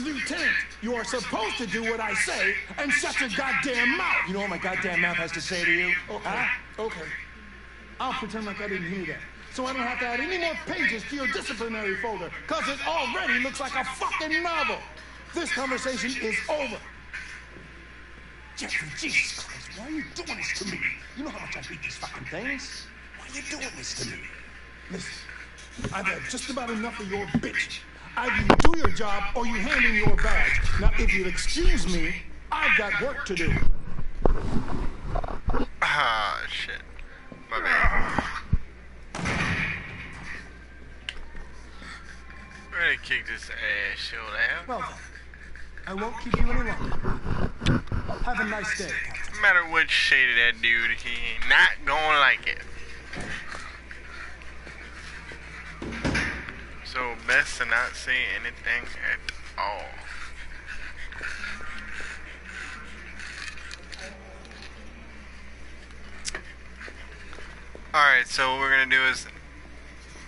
Lieutenant, you are supposed to do what I say and shut your goddamn mouth. You know what my goddamn mouth has to say to you? Okay. Okay. I'll pretend like I didn't hear that. So I don't have to add any more pages to your disciplinary folder, because it already looks like a fucking novel. This conversation is over. Jeffrey, Jesus Christ, why are you doing this to me? You know how much I hate these fucking things. Why are you doing this to me? Listen, I've had just about enough of your bitch. Either you do your job or you hand in your badge. Now, if you'll excuse me, I've got work to do. Ah, shit. My bad. We're gonna kick this ass shield out. Well then, I won't keep you any longer. Have a nice day, Captain. No matter what shade of that dude, he ain't not gonna like it. So best to not say anything at all. Alright, so what we're gonna do is,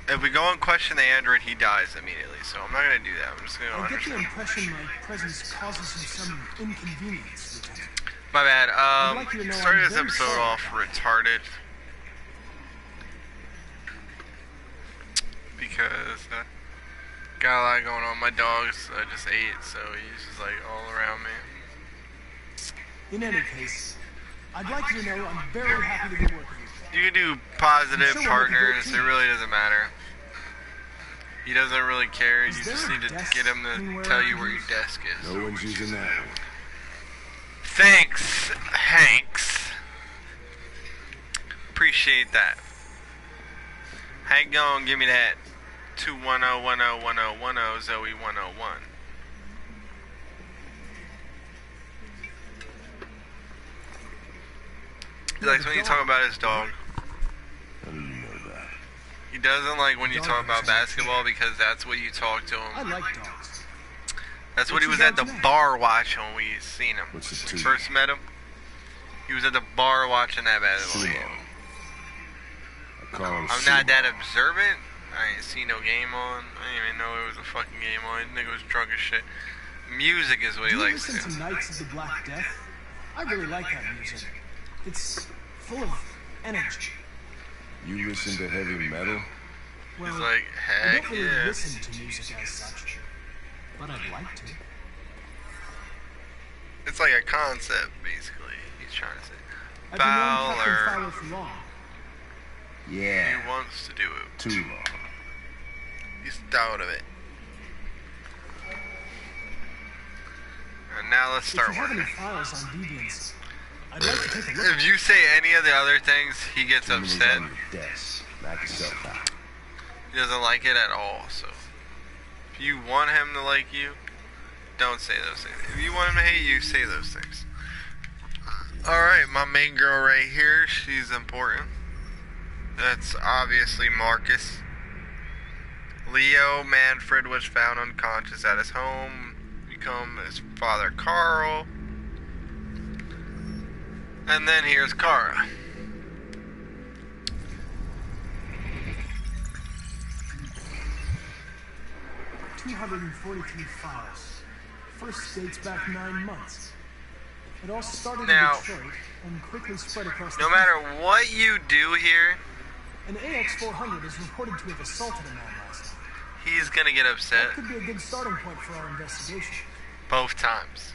if we go and question the android, he dies immediately. So I'm not gonna do that. I'm just gonna I get the impression my presence causes you some inconvenience, Lieutenant. My bad. Like you to know Started I'm this very episode sorry off about retarded because got a lot going on. My dogs just ate, so he's just like all around me. In any case, I'd like you to know I'm very happy to be working with you. You can do positive I'm sure we'll make a great partners. It team. really doesn't matter. He doesn't really care. You Is just there a need to desk get him to anywhere tell I you can where your use? desk is. No one's using that one. Thanks, Hanks. Appreciate that. Hank, go and give me that 210101010 Zoe 101. He likes when you talk about his dog. How do you know that? He doesn't like when you talk about basketball because that's what you talk to I him. like dogs. That's what he was at the bar watching when we seen him. What's the When we two? first met him. He was at the bar watching that basketball Sumo. game. I call him I'm not Sumo. that observant. I ain't seen no game on. I didn't even know it was a fucking game on. I think it was drunk as shit. Music is what he Do you likes to listen do. to Knights of the Black Death? I really like that music. It's full of energy. You listen to heavy metal? Well, He's like, I heck don't really yeah. listen to music as such, but I'd like to. It's like a concept, basically. He's trying to say. I've been knowing Captain Fowler. Fowler for long. Yeah. He wants to do it. Too long. He's down of it. And now let's start If you have working. any files on Deviants, I'd like to take a look. If you say any of the other things, he gets Criminals upset. on your desk. Knock yourself out. He doesn't like it at all, so if you want him to like you, don't say those things. If you want him to hate you, say those things. Alright, my main girl right here, she's important. That's obviously Marcus. Leo Manfred was found unconscious at his home. Become his father Carl. And then here's Kara. $243 files. First dates back 9 months. It all started Now, in Detroit and quickly spread across the No matter what you do here, country. An AX-400 is reported to have assaulted a man last night. he's gonna get upset That could be a good starting point for our investigation. both times.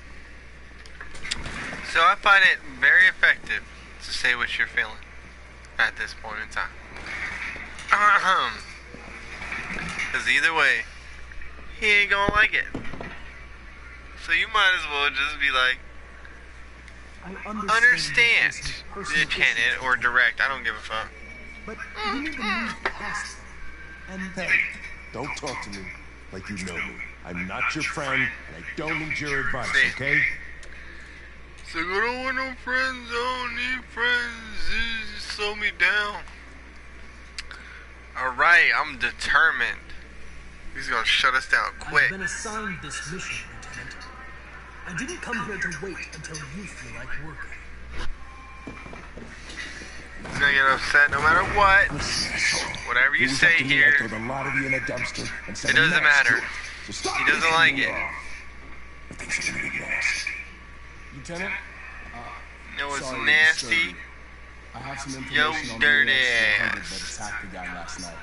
So I find it very effective to say what you're feeling at this point in time. Because either way, he ain't gonna like it. So you might as well just be like, I understand, this is personal Lieutenant, issues, or direct, I don't give a fuck. But you need to move past them. And Hey, don't talk to me like you know me. I'm not your friend, and I don't need your advice, See. okay? So I don't want no friends, I don't need friends, just slow me down. Alright, I'm determined. He's gonna shut us down I've quick. been assigned this mission, Lieutenant. I didn't come here to wait until you feel like working. He's gonna get upset no matter what. Whatever you It was say up to me, here, I throw the lot of you in a dumpster and send it doesn't a mass matter. to it. So stop He doesn't pissing like me it. off. but things are gonna get nasty. Lieutenant? No, it's Sorry to nasty. disturb you. I have some Yo, information on dirty the ass. that attacked the guy last night.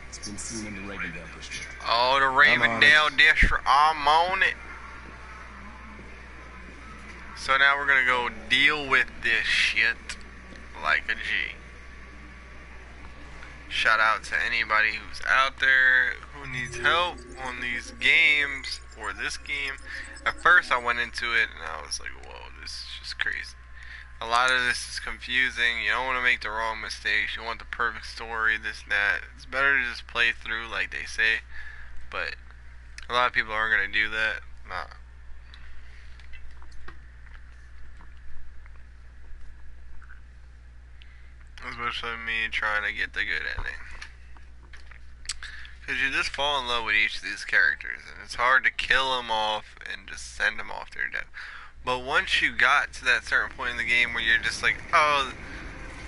It's been seen in the Ravendale district. Oh, the Ravendale district. I'm on it. So now we're gonna go deal with this shit like a G. Shout out to anybody who's out there who needs help on these games or this game. At first I went into it and I was like, whoa, this is just crazy. A lot of this is confusing. You don't want to make the wrong mistakes. You want the perfect story, this and that. It's better to just play through like they say. But a lot of people aren't going to do that. Nah. Especially me trying to get the good ending. Because you just fall in love with each of these characters. And it's hard to kill them off and just send them off their death. But once you got to that certain point in the game where you're just like, oh,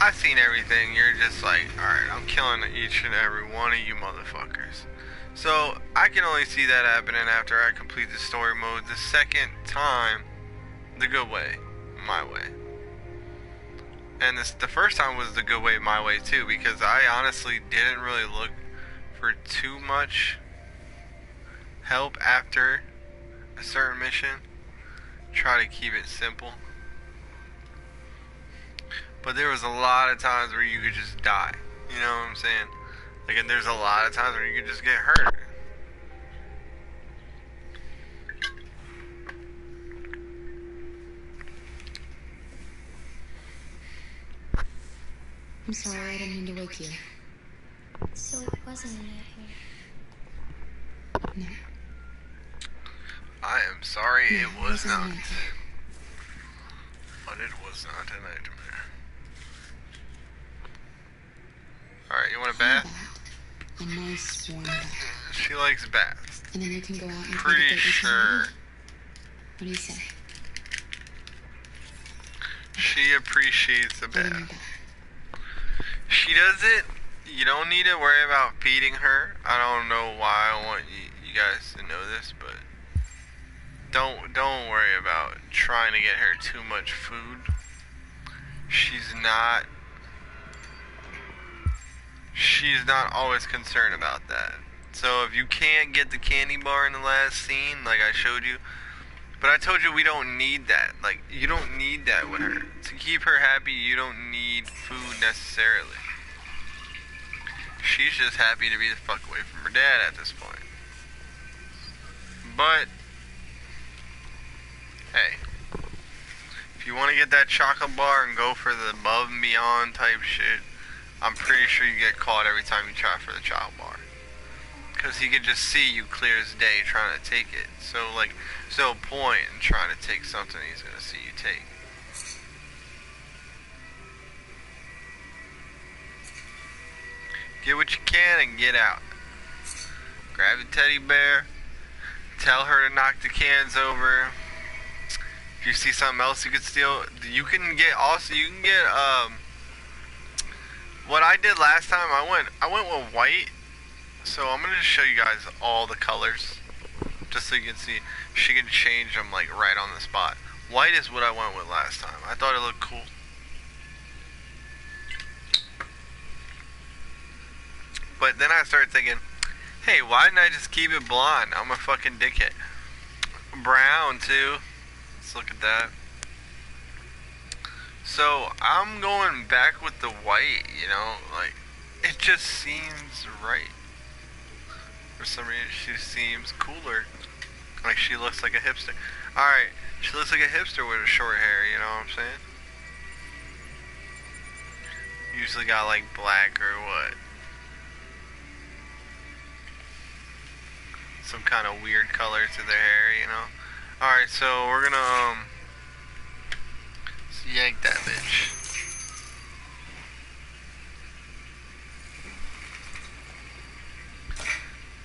I've seen everything. You're just like, alright, I'm killing each and every one of you motherfuckers. So, I can only see that happening after I complete the story mode the second time the good way. My way. And the first time was the good way, my way too, because I honestly didn't really look for too much help after a certain mission. Try to keep it simple. But there was a lot of times where you could just die. You know what I'm saying? Like, and there's a lot of times where you could just get hurt. I'm sorry, I didn't mean to wake you. So it wasn't a nightmare. No. I am sorry, No, it was wasn't a not. nightmare. But it was not a nightmare. Alright, you want a bath? A nice warm bath. She likes baths. And then you can go out and play Pretty the dirt with sure somebody. What do you say? she appreciates the Get in your bath. bath. She doesn't. You don't need to worry about feeding her. I don't know why I want you guys to know this, but don't worry about trying to get her too much food. She's not always concerned about that. So if you can't get the candy bar in the last scene, like I showed you, but I told you we don't need that. Like, you don't need that with her. To keep her happy, you don't need food necessarily. She's just happy to be the fuck away from her dad at this point. But, hey, if you want to get that chocolate bar and go for the above and beyond type shit, I'm pretty sure you get caught every time you try for the chocolate bar. Because he could just see you clear as day trying to take it. So, like, there's no point in trying to take something he's going to see you take. Get what you can and get out. Grab the teddy bear. Tell her to knock the cans over. If you see something else you could steal, you can get what I did last time, I went with white. So I'm gonna just show you guys all the colors, just so you can see. She can change them like right on the spot. White is what I went with last time. I thought it looked cool. But then I started thinking, hey, why didn't I just keep it blonde? I'm a fucking dickhead. Brown too. Let's look at that. So I'm going back with the white, you know, like it just seems right. For some reason she seems cooler. Like she looks like a hipster. Alright, she looks like a hipster with a short hair, you know what I'm saying? Usually got like black or what? Some kind of weird color to their hair, you know? Alright, so we're gonna yank that bitch.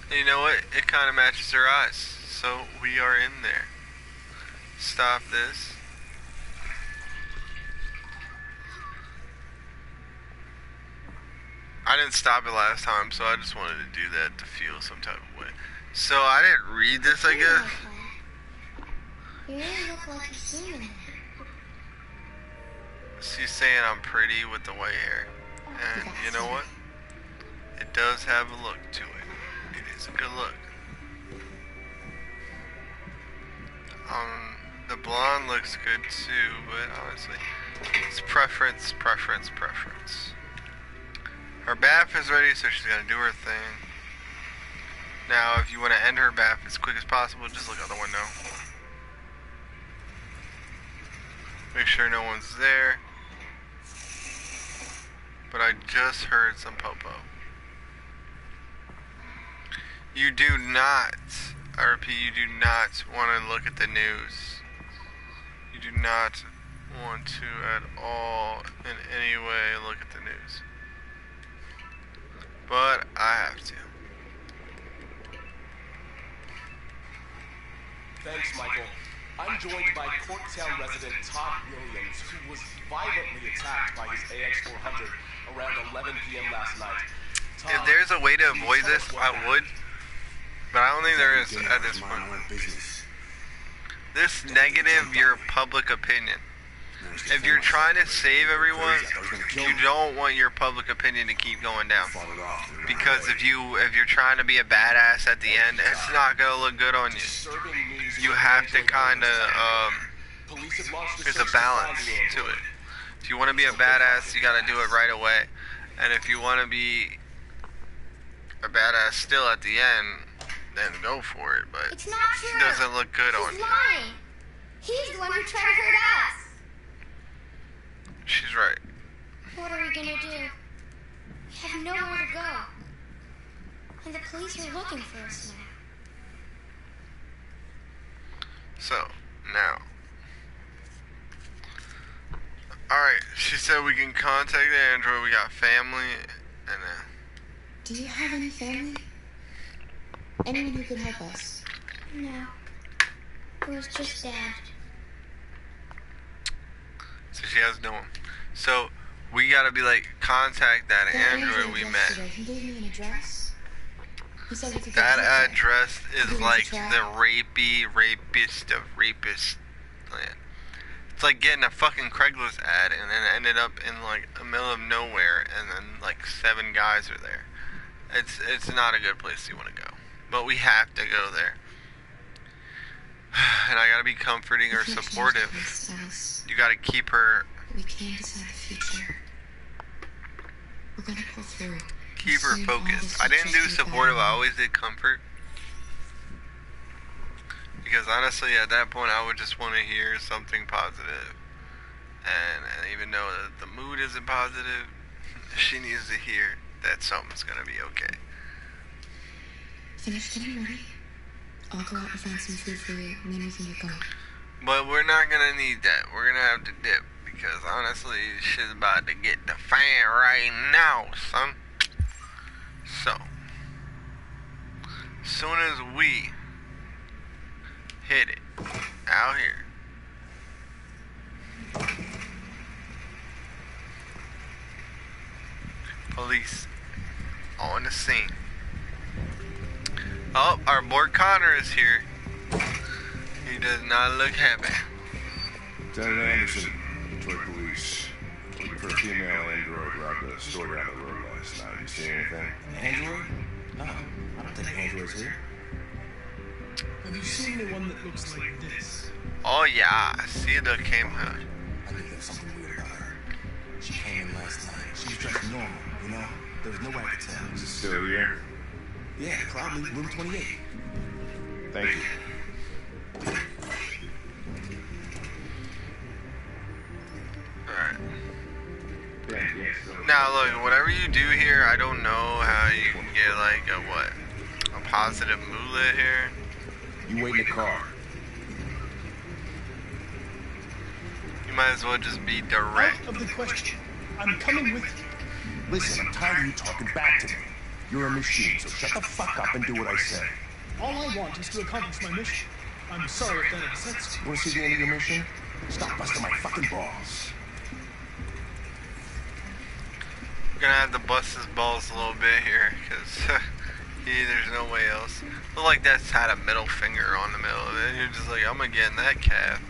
And you know what? It kind of matches her eyes. So we are in there. Stop this. I didn't stop it last time, so I just wanted to do that to feel some type of way. So I didn't read this, I guess. look like a human. She's saying I'm pretty with the white hair. And you know what? It does have a look to it. It is a good look. The blonde looks good too, but honestly, it's preference. Her bath is ready, so she's gonna do her thing. Now, if you want to end her bath as quick as possible, just look out the window. Make sure no one's there. But I just heard some popo. You do not, I repeat, you do not want to look at the news. You do not want to at all in any way look at the news. But I have to. Thanks, Michael. I'm joined by Corktown resident Todd Williams, who was violently attacked by his AX-400 around 11 p.m. last night. Todd, If there's a way to avoid this, I would. But I don't think there is at this point. This negative your public opinion. If you're trying to save everyone, you don't want your public opinion to keep going down. Because if you're trying to be a badass at the end, it's not gonna look good on you. You have to kind of there's a balance to it. If you want to be a badass, you gotta do it right away. And if you want to be a badass still at the end, then go for it. But It's not true. it doesn't look good on He's you. lying. He's the one who tried to hurt us. She's right. What are we gonna do? We have nowhere to go. And the police are looking for us now. So, now. Alright, she said we can contact the android, we got family, and Do you have any family? Anyone who could help us? No. It was just Dad. so she has no one. So, we gotta be like, contact that android we met. Yesterday, he gave me an address. He said we could That get there. address is Who's like the the rapist of rapist land. It's like getting a fucking Craigslist ad and then ended up in like the middle of nowhere and then like 7 guys are there. It's not a good place you want to go. But we have to go there. And I gotta be comforting or We can't change the supportive. past, Alice. You gotta keep her We can decide the future. We're gonna pull through. keep her Soon all focused. this I will didn't just do be supportive, I better. always did comfort. Because honestly, at that point, I would just want to hear something positive. And even though the mood isn't positive, she needs to hear that something's gonna be okay. Finish getting ready. I'll go out and find some food for you, and then we can get going. But we're not gonna need that. We're gonna have to dip. Because honestly, shit's about to get the fan right now, son. So, as soon as we hit it out here, police on the scene. Oh, our boy Connor is here. He does not look happy. Lieutenant Anderson, Detroit Police. Looking for a female android robbed a store down the road last night. You see anything? Android? No, I don't think Android's here. Have you seen anyone that looks like this? Oh yeah, I see the came her. I think there's something weird about her. She came in last night. She was dressed normal, you know? There was no way I could tell. Is it still here? Yeah, probably room 28. Thank you. Alright. Yeah, yes. Now look, whatever you do here, I don't know how you can get like a what? A positive moolah here. You wait in the car. You might as well just be direct. Out of the question. I'm coming with you. Listen, I'm tired of you talking back to me. You're a machine, so shut the fuck up and do what I say. All I want is to accomplish my mission. I'm sorry if that upsets you. You want to see the end of your mission? Stop busting my fucking balls. We're gonna have to bust his balls a little bit here, because there's no way else. Look like that's had a middle finger on the middle of it. You're just like, I'm gonna get in that calf.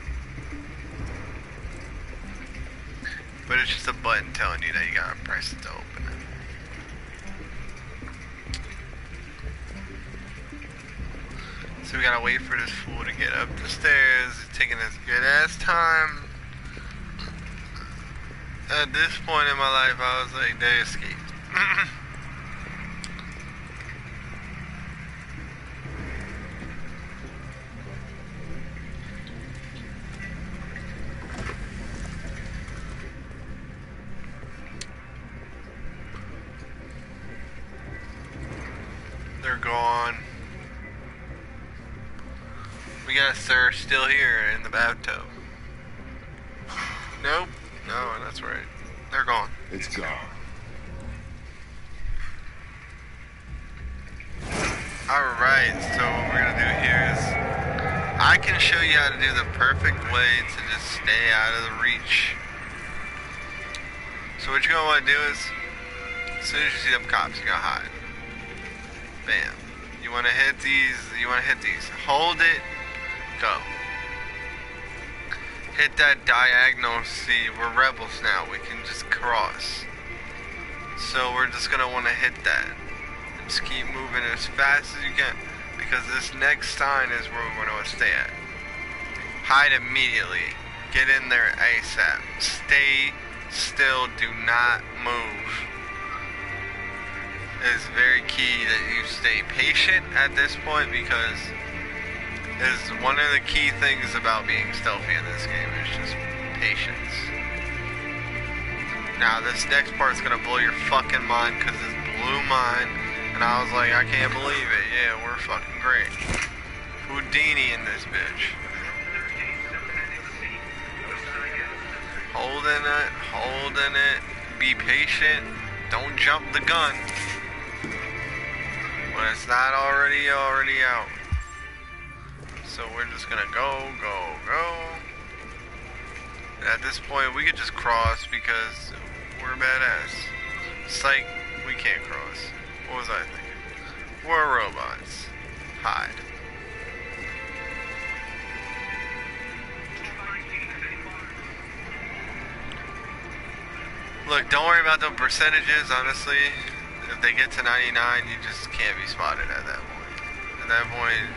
But it's just a button telling you that you gotta press it to open it. So we gotta wait for this fool to get up the stairs. It's taking his good ass time. At this point in my life, I was like, they escaped. They're gone. We got a sir still here in the bathtub. Nope. No, that's right. They're gone. It's gone. Alright, so what we're gonna do here is I can show you how to do the perfect way to just stay out of the reach. So what you're gonna wanna do is, as soon as you see them cops, you're gonna hide. Bam. You wanna hit these, Hold it, go. Hit that diagonal, see, we're rebels now, we can just cross. So we're just gonna wanna hit that. And just keep moving as fast as you can, because this next sign is where we're gonna stay at. Hide immediately. Get in there ASAP. Stay still, do not move. It is very key that you stay patient at this point, because is one of the key things about being stealthy in this game is just patience. Now this next part's gonna blow your fucking mind, because it blew mine, and I was like, I can't believe it. Yeah, we're fucking great. Houdini in this bitch. Holding it. Be patient. Don't jump the gun when it's not already out. So we're just gonna go. And at this point, we could just cross because we're badass. Psych, we can't cross. What was I thinking? We're robots. Hide. Look, don't worry about the percentages, honestly. If they get to 99, you just can't be spotted at that point. At that point,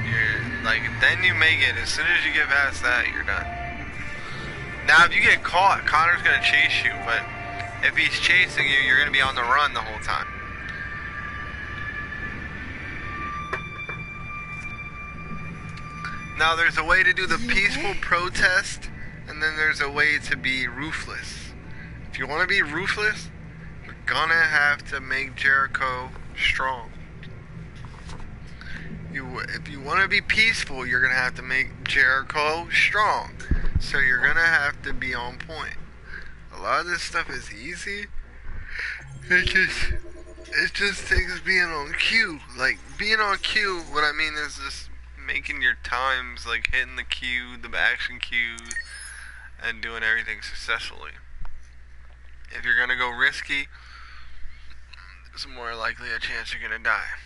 you're like, then you make it. As soon as you get past that, you're done. Now, if you get caught, Connor's gonna chase you, but if he's chasing you, you're gonna be on the run the whole time. Now, there's a way to do the peaceful protest, and then there's a way to be ruthless. If you want to be ruthless, you're gonna have to make Jericho strong. If you want to be peaceful, you're gonna have to make Jericho strong. So you're gonna have to be on point. A lot of this stuff is easy. It just takes being on cue. Like, being on cue, what I mean is just making your times, like hitting the cue, the action cues, and doing everything successfully. If you're gonna go risky, there's more likely a chance you're gonna die.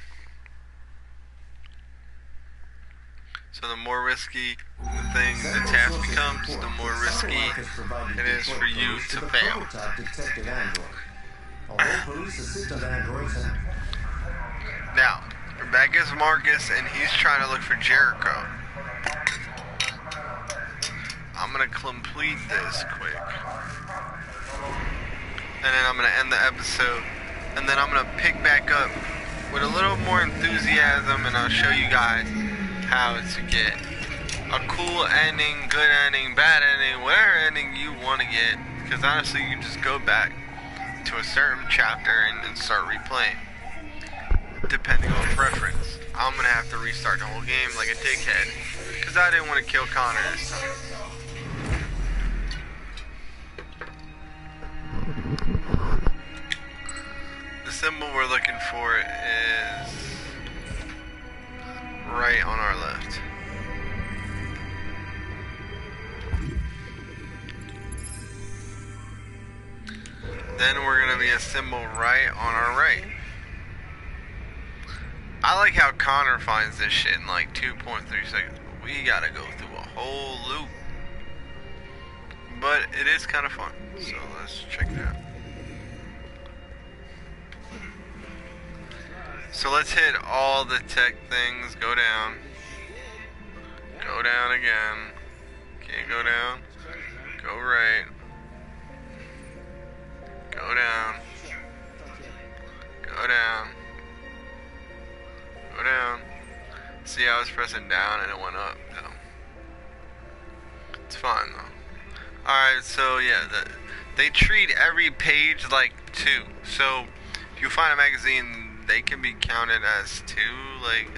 So the more risky the task becomes, the more risky it is for you to fail. Now, Rebecca's Marcus, and he's trying to look for Jericho. I'm gonna complete this quick, and then I'm gonna end the episode, and then I'm gonna pick back up with a little more enthusiasm, and I'll show you guys how to get a cool ending, good ending, bad ending, whatever ending you want to get, because honestly you can just go back to a certain chapter and start replaying, depending on preference. I'm gonna have to restart the whole game like a dickhead, because I didn't want to kill Connor this time. The symbol we're looking for is right on our left. Then we're gonna be a symbol right on our right. I like how Connor finds this shit in like 2.3 seconds, but we gotta go through a whole loop. but it is kind of fun. So let's check it out. So let's hit all the tech things. Go down. Go down again. Can't go down. Go right. Go down. Go down. Go down. See, I was pressing down and it went up, though. It's fine, though. Alright, so yeah, they treat every page like 2. So, if you find a magazine, they can be counted as 2. Like,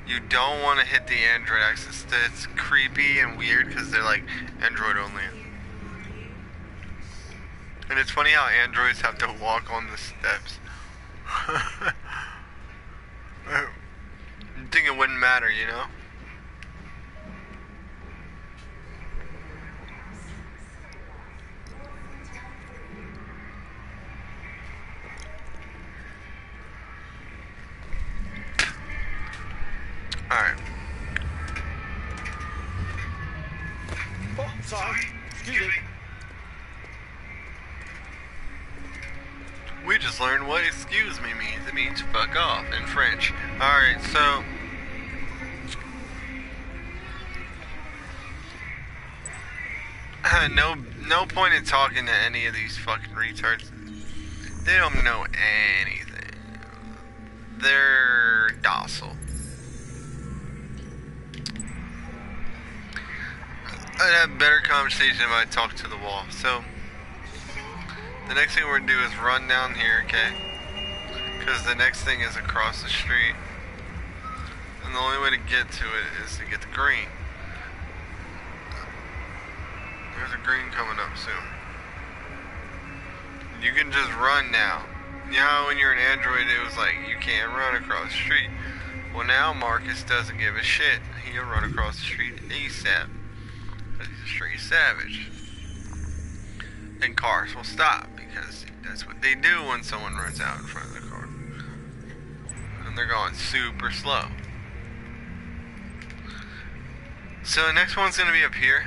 you don't want to hit the Android access. It's creepy and weird because they're like Android only. And it's funny how androids have to walk on the steps. You'd think it wouldn't matter, you know? Alright. Oh, sorry. Excuse me. We just learned what excuse me means. It means fuck off in French. Alright, so no point in talking to any of these fucking retards. They don't know anything. They're docile. I'd have a better conversation if I talked to the wall. So the next thing we're gonna do is run down here, okay? Because the next thing is across the street. And the only way to get to it is to get the green. There's a green coming up soon. You can just run now. You know how when you're an Android it was like, you can't run across the street. Well now Marcus doesn't give a shit. He'll run across the street ASAP. Because he's a straight savage. And cars will stop. Because that's what they do when someone runs out in front of the car. And they're going super slow. So the next one's going to be up here.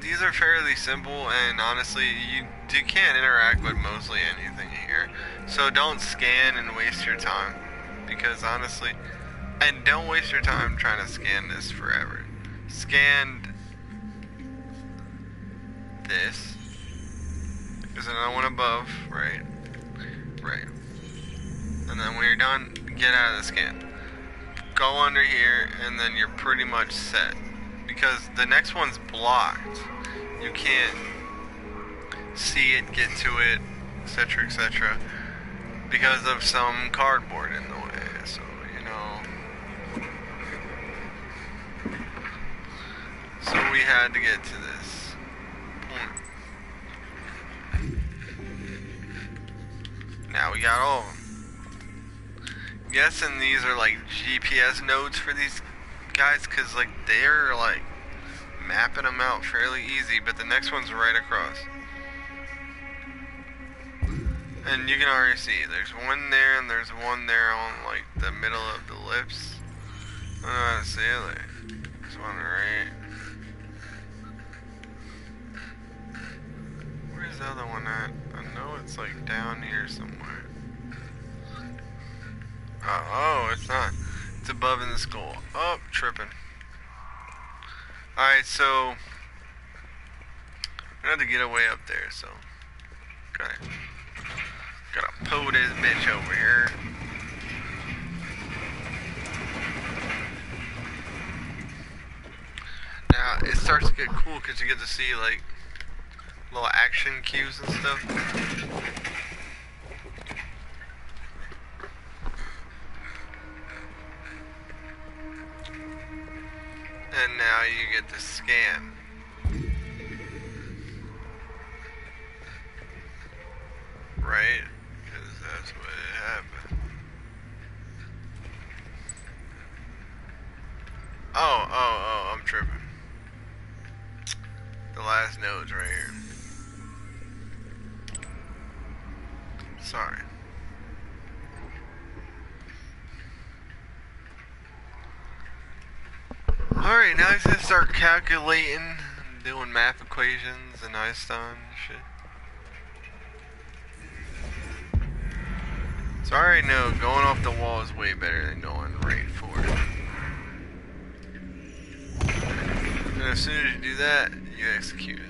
These are fairly simple, and honestly, you can't interact with mostly anything here. So don't scan and waste your time. Because honestly, and don't waste your time trying to scan this forever. Scan this. There's another one above, right? Right. And then when you're done, get out of the scan. Go under here, and then you're pretty much set. Because the next one's blocked. You can't see it, get to it, etc., etc. Because of some cardboard in the way. So, you know. So we had to get to this point. Now we got all of them. I'm guessing these are like GPS nodes for these guys, because like they're like mapping them out fairly easy, but the next one's right across. And you can already see there's one there and there's one there on like the middle of the lips. I don't know how to say it. Like, there's one right. Where's the other one at? I know it's like down here somewhere. Oh, it's not. It's above in the skull. Oh, tripping. Alright, so I had to get away up there, so gotta pull this bitch over here. Now it starts to get cool because you get to see like little action cues and stuff. And now you get to scan. Right? Because that's what happened. Oh, I'm tripping. The last node's right here. Sorry. Alright, now he's gonna start calculating doing math equations and Einstein and shit. So I already know going off the wall is way better than going right for it. And as soon as you do that, you execute it.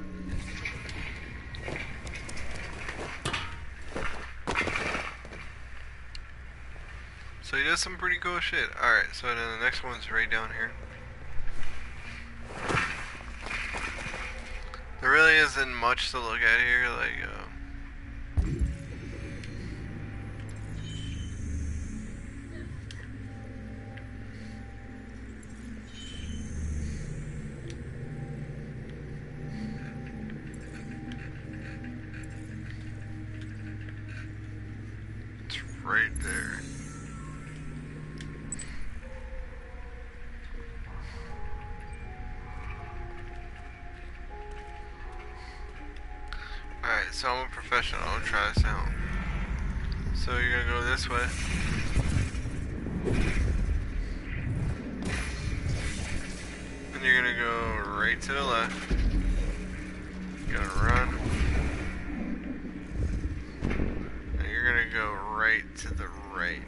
So he does some pretty cool shit. Alright, so then the next one's right down here. There really isn't much to look at here, like, it's right there. Alright, so I'm a professional. I'll try this out. So you're gonna go this way. And you're gonna go right to the left. You're gonna run. And you're gonna go right to the right.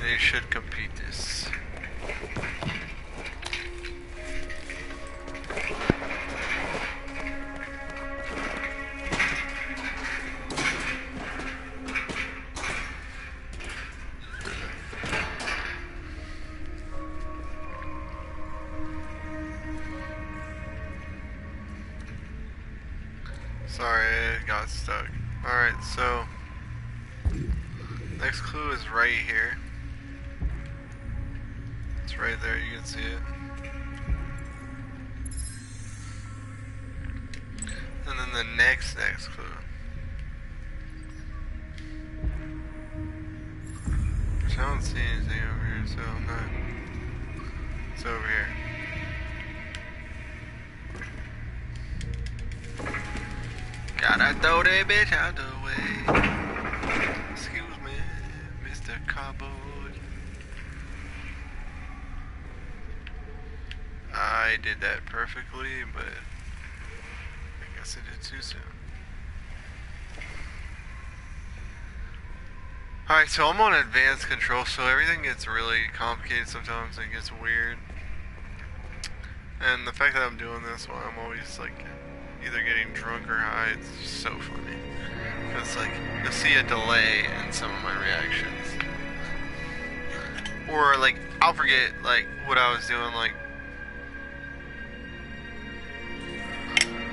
And you should complete this. Sorry, it got stuck. Alright, so next clue is right here. It's right there, you can see it. And then the next clue. Which I don't see anything over here, so I'm not. It's over here. Gotta throw that bitch out the way. Excuse me, Mr. Cardboard. I did that perfectly, but I guess I did too soon. Alright, so I'm on advanced control, so everything gets really complicated sometimes. It gets weird. And the fact that I'm doing this while I'm always like either getting drunk or high, it's just so funny. Because like, you'll see a delay in some of my reactions. Or like, I'll forget like what I was doing, like,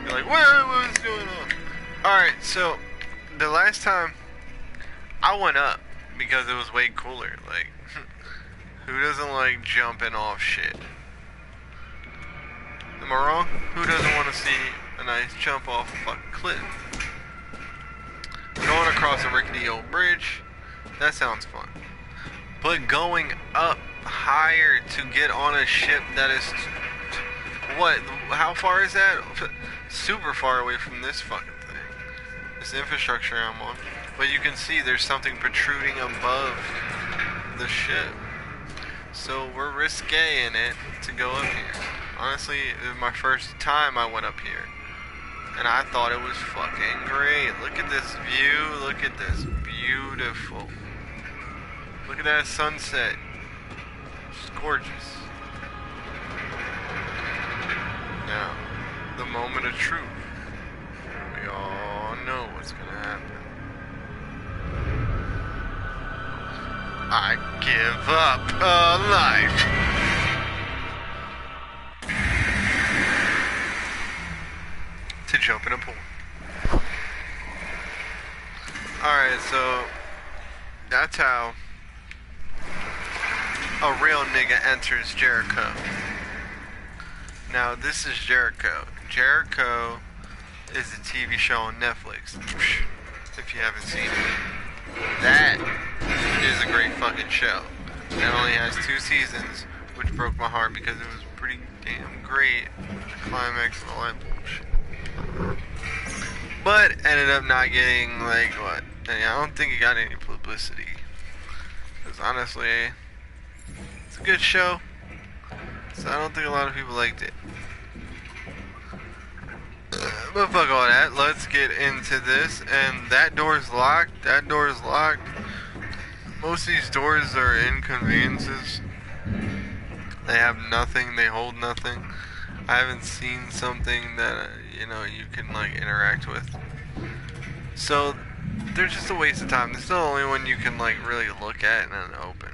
you're like, what was going on? Alright, so the last time I went up because it was way cooler. Like, who doesn't like jumping off shit? Am I wrong? Who doesn't want to see a nice jump off a fucking cliff? Going across a rickety old bridge, that sounds fun. But going up higher to get on a ship that is, what, how far is that? Super far away from this fucking thing. This infrastructure I'm on. But you can see there's something protruding above the ship. So we're risque in it to go up here. Honestly, it was my first time I went up here. And I thought it was fucking great. Look at this view. Look at this. Beautiful. Look at that sunset. It's gorgeous. Now, the moment of truth. We all know what's gonna happen. I give up a life. To jump in a pool. Alright, so that's how a real nigga enters Jericho. Now this is Jericho. Jericho is a TV show on Netflix. If you haven't seen it. That is a great fucking show. It only has 2 seasons, which broke my heart because it was pretty damn great. The climax and all that bullshit. But ended up not getting, like, what? I don't think it got any publicity. because honestly, it's a good show. So I don't think a lot of people liked it. But fuck all that. Let's get into this. And that door's locked. That door's locked. Most of these doors are inconveniences. They have nothing. They hold nothing. I haven't seen something that you know you can like interact with. So they're just a waste of time. This is the only one you can like really look at and then open.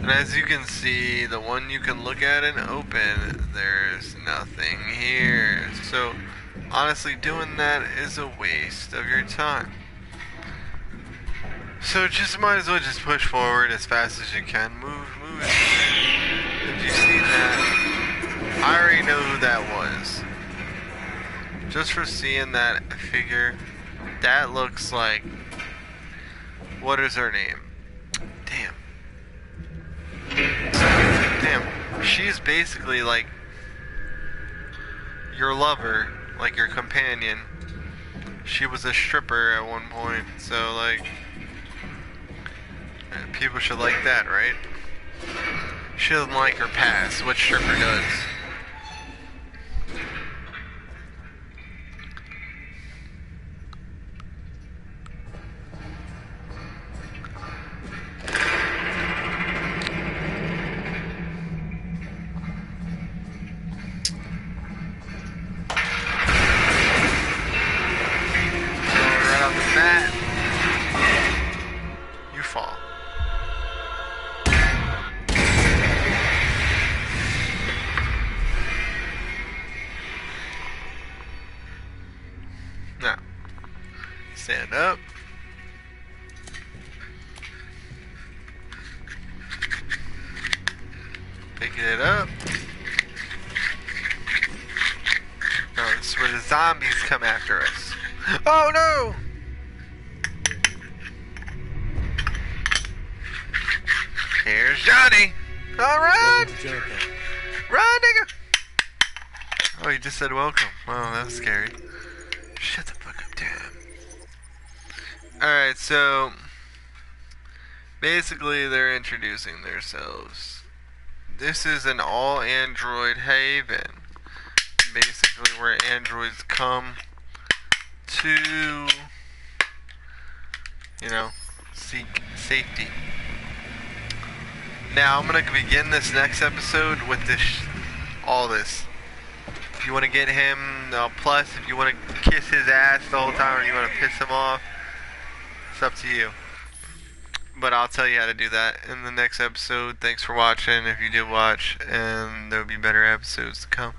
And as you can see, the one you can look at and open, there's nothing here. So honestly, doing that is a waste of your time. So just might as well just push forward as fast as you can. Move. If you see that, I already know who that was. Just for seeing that figure, that looks like, what is her name? Damn. She's basically like your lover, like your companion. She was a stripper at one point, so like, people should like that, right? She doesn't like her past. What stripper does? Right off the bat, you fall. Now, stand up. Pick it up. No, this is where the zombies come after us. Oh no! Here's Johnny. Alright! Run, nigga! Oh, he just said welcome. Wow, that was scary. Shut the fuck up, damn. Alright, so basically they're introducing themselves. This is an all-Android haven. Basically where androids come to, you know, seek safety. Now I'm gonna begin this next episode with this, all this. If you want to get him plus, if you want to kiss his ass the whole time, or you want to piss him off, it's up to you. But I'll tell you how to do that in the next episode. Thanks for watching, if you did watch, and there'll be better episodes to come.